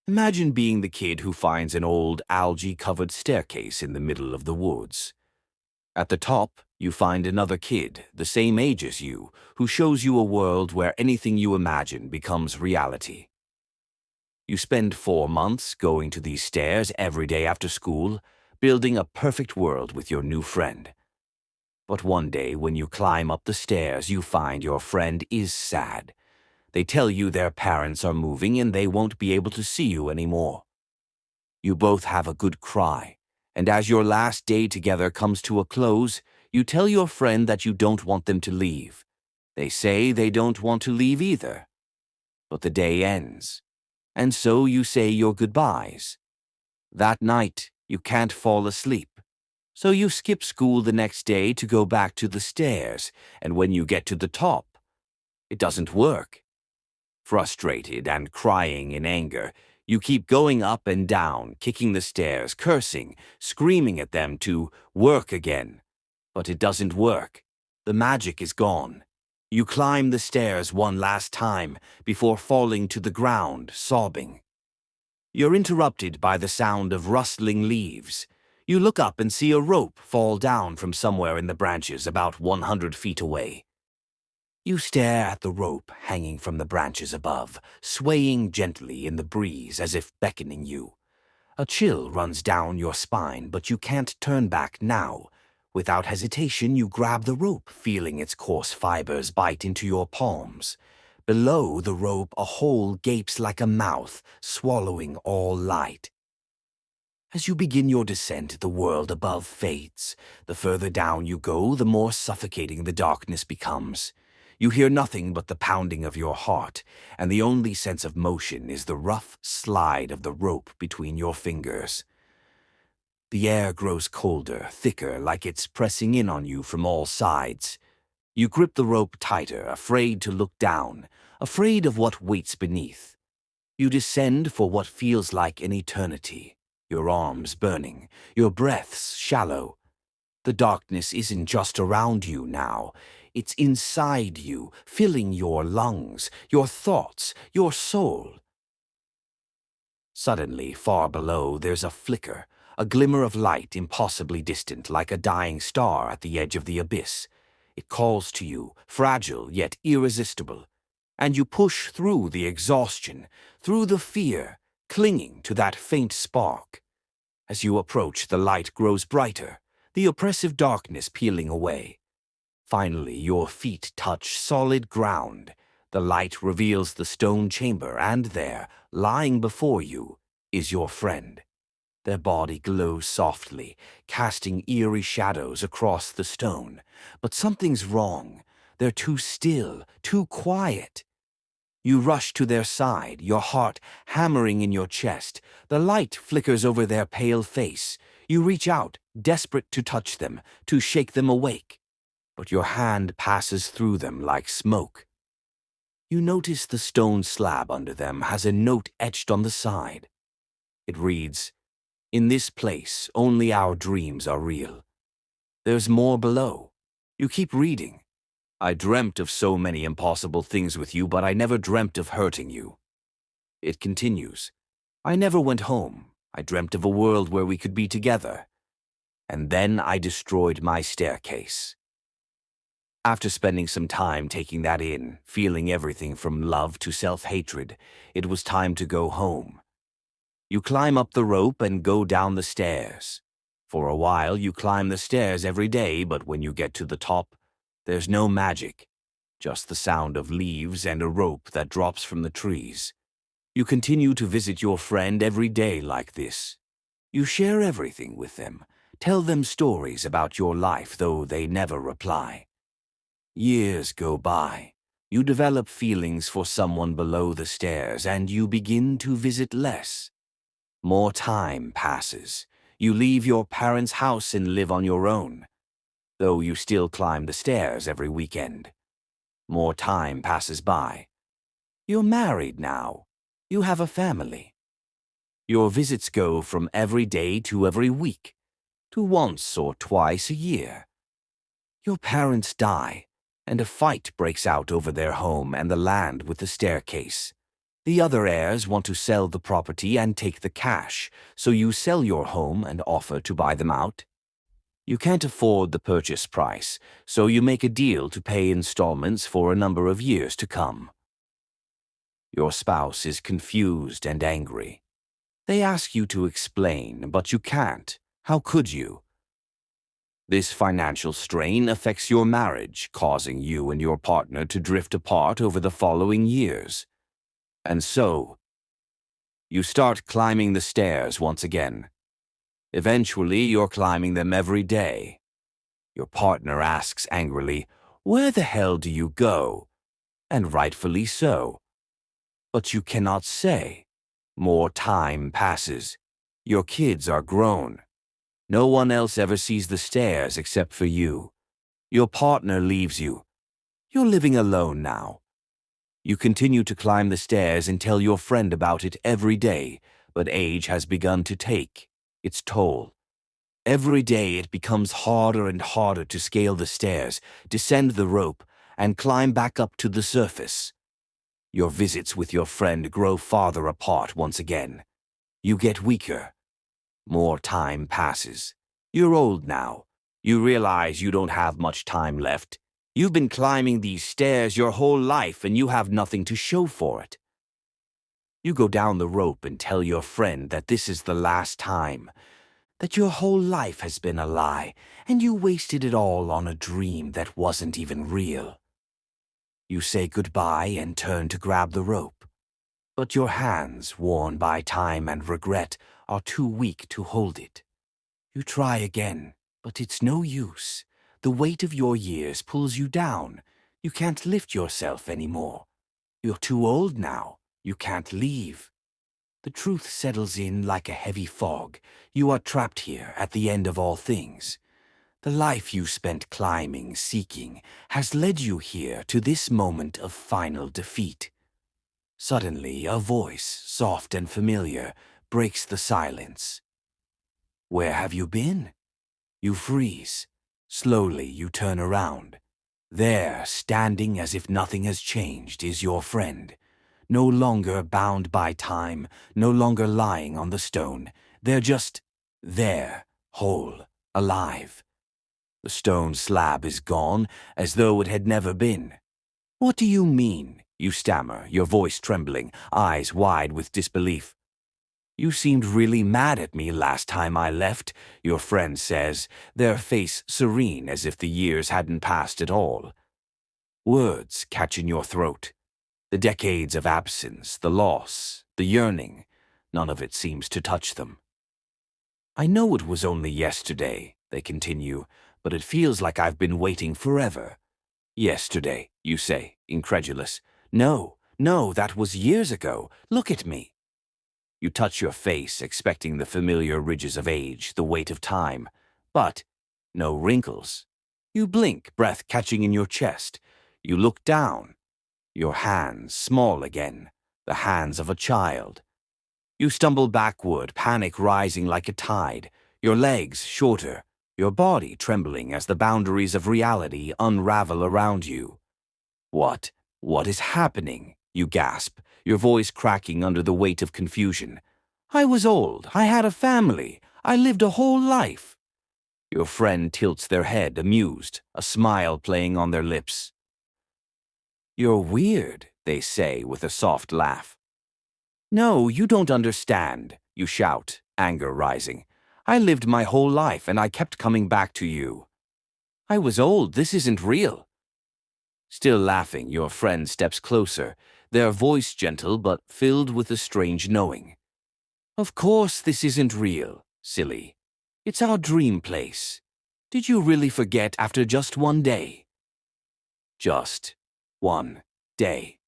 Imagine being the kid who finds an old algae-covered staircase in the middle of the woods. At the top, you find another kid, the same age as you, who shows you a world where anything you imagine becomes reality. You spend 4 months going to these stairs every day after school, building a perfect world with your new friend. But one day, when you climb up the stairs, you find your friend is sad. They tell you their parents are moving and they won't be able to see you anymore. You both have a good cry, and as your last day together comes to a close, you tell your friend that you don't want them to leave. They say they don't want to leave either. But the day ends, and so you say your goodbyes. That night, you can't fall asleep. So you skip school the next day to go back to the stairs, and when you get to the top, it doesn't work. Frustrated and crying in anger, you keep going up and down, kicking the stairs, cursing, screaming at them to work again. But it doesn't work. The magic is gone. You climb the stairs one last time before falling to the ground, sobbing. You're interrupted by the sound of rustling leaves. You look up and see a rope fall down from somewhere in the branches about 100 feet away. You stare at the rope hanging from the branches above, swaying gently in the breeze as if beckoning you. A chill runs down your spine, but you can't turn back now. Without hesitation, you grab the rope, feeling its coarse fibers bite into your palms. Below the rope, a hole gapes like a mouth, swallowing all light. As you begin your descent, the world above fades. The further down you go, the more suffocating the darkness becomes. You hear nothing but the pounding of your heart, and the only sense of motion is the rough slide of the rope between your fingers. The air grows colder, thicker, like it's pressing in on you from all sides. You grip the rope tighter, afraid to look down, afraid of what waits beneath. You descend for what feels like an eternity, your arms burning, your breaths shallow. The darkness isn't just around you now. It's inside you, filling your lungs, your thoughts, your soul. Suddenly, far below, there's a flicker, a glimmer of light impossibly distant, like a dying star at the edge of the abyss. It calls to you, fragile yet irresistible. And you push through the exhaustion, through the fear, clinging to that faint spark. As you approach, the light grows brighter, the oppressive darkness peeling away. Finally, your feet touch solid ground. The light reveals the stone chamber, and there, lying before you, is your friend. Their body glows softly, casting eerie shadows across the stone. But something's wrong. They're too still, too quiet. You rush to their side, your heart hammering in your chest. The light flickers over their pale face. You reach out, desperate to touch them, to shake them awake. But your hand passes through them like smoke. You notice the stone slab under them has a note etched on the side. It reads, "In this place, only our dreams are real." There's more below. You keep reading. "I dreamt of so many impossible things with you, but I never dreamt of hurting you." It continues, "I never went home. I dreamt of a world where we could be together. And then I destroyed my staircase." After spending some time taking that in, feeling everything from love to self-hatred, it was time to go home. You climb up the rope and go down the stairs. For a while, you climb the stairs every day, but when you get to the top, there's no magic, just the sound of leaves and a rope that drops from the trees. You continue to visit your friend every day like this. You share everything with them, tell them stories about your life, though they never reply. Years go by. You develop feelings for someone below the stairs, and you begin to visit less. More time passes. You leave your parents' house and live on your own, though you still climb the stairs every weekend. More time passes by. You're married now. You have a family. Your visits go from every day to every week, to once or twice a year. Your parents die, and a fight breaks out over their home and the land with the staircase. The other heirs want to sell the property and take the cash, so you sell your home and offer to buy them out. You can't afford the purchase price, so you make a deal to pay installments for a number of years to come. Your spouse is confused and angry. They ask you to explain, but you can't. How could you? This financial strain affects your marriage, causing you and your partner to drift apart over the following years. And so, you start climbing the stairs once again. Eventually, you're climbing them every day. Your partner asks angrily, "Where the hell do you go?" And rightfully so. But you cannot say. More time passes. Your kids are grown. No one else ever sees the stairs except for you. Your partner leaves you. You're living alone now. You continue to climb the stairs and tell your friend about it every day, but age has begun to take its toll. Every day it becomes harder and harder to scale the stairs, descend the rope, and climb back up to the surface. Your visits with your friend grow farther apart once again. You get weaker. More time passes. You're old now. You realize you don't have much time left. You've been climbing these stairs your whole life and you have nothing to show for it. You go down the rope and tell your friend that this is the last time, that your whole life has been a lie and you wasted it all on a dream that wasn't even real. You say goodbye and turn to grab the rope. But your hands, worn by time and regret, are too weak to hold it. You try again, but it's no use. The weight of your years pulls you down. You can't lift yourself anymore. You're too old now. You can't leave. The truth settles in like a heavy fog. You are trapped here at the end of all things. The life you spent climbing, seeking, has led you here to this moment of final defeat. Suddenly, a voice, soft and familiar, breaks the silence. Where have you been? You freeze. Slowly, you turn around. There, standing as if nothing has changed, is your friend. No longer bound by time, no longer lying on the stone. They're just there, whole, alive. The stone slab is gone, as though it had never been. "What do you mean?" you stammer, your voice trembling, eyes wide with disbelief. "You seemed really mad at me last time I left," your friend says, their face serene as if the years hadn't passed at all. Words catch in your throat. The decades of absence, the loss, the yearning, none of it seems to touch them. "I know it was only yesterday," they continue, "but it feels like I've been waiting forever." "Yesterday," you say, incredulous. No, that was years ago. Look at me." You touch your face, expecting the familiar ridges of age, the weight of time. But no wrinkles. You blink, breath catching in your chest. You look down. Your hands, small again, the hands of a child. You stumble backward, panic rising like a tide, your legs shorter, your body trembling as the boundaries of reality unravel around you. What is happening?" you gasp, your voice cracking under the weight of confusion. "I was old. I had a family. I lived a whole life." Your friend tilts their head, amused, a smile playing on their lips. "You're weird," they say with a soft laugh. "No, you don't understand," you shout, anger rising. "I lived my whole life and I kept coming back to you." "I was old. This isn't real." Still laughing, your friend steps closer, their voice gentle but filled with a strange knowing. "Of course this isn't real, silly. It's our dream place. Did you really forget after just one day?" Just one day.